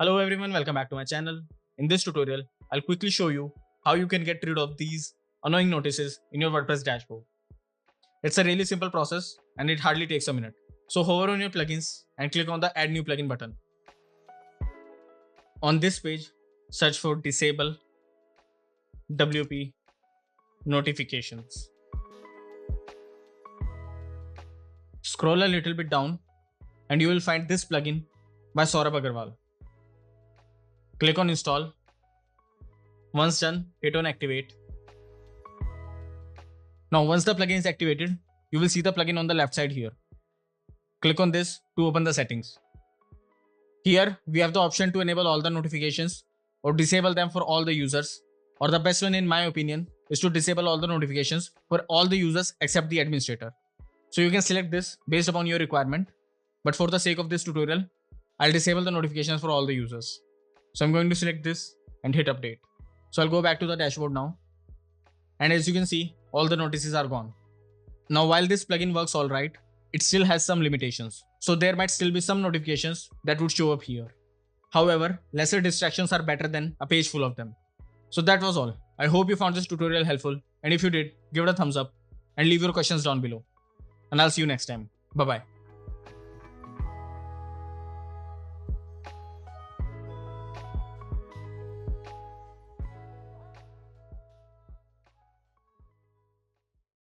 Hello everyone, welcome back to my channel. In this tutorial, I'll quickly show you how you can get rid of these annoying notices in your WordPress dashboard. It's a really simple process and it hardly takes a minute. So hover on your plugins and click on the Add New Plugin button. On this page, search for Disable WP Notifications. Scroll a little bit down and you will find this plugin by Saurabh Agarwal. Click on Install. Once done, hit on Activate. Now once the plugin is activated, you will see the plugin on the left side here. Click on this to open the settings. Here we have the option to enable all the notifications or disable them for all the users, or the best one in my opinion is to disable all the notifications for all the users except the administrator. So you can select this based upon your requirement, but for the sake of this tutorial, I'll disable the notifications for all the users. So I'm going to select this and hit update. So I'll go back to the dashboard now. And as you can see, all the notices are gone. Now while this plugin works alright, it still has some limitations. So there might still be some notifications that would show up here. However, lesser distractions are better than a page full of them. So that was all. I hope you found this tutorial helpful. And if you did, give it a thumbs up and leave your questions down below. And I'll see you next time. Bye bye.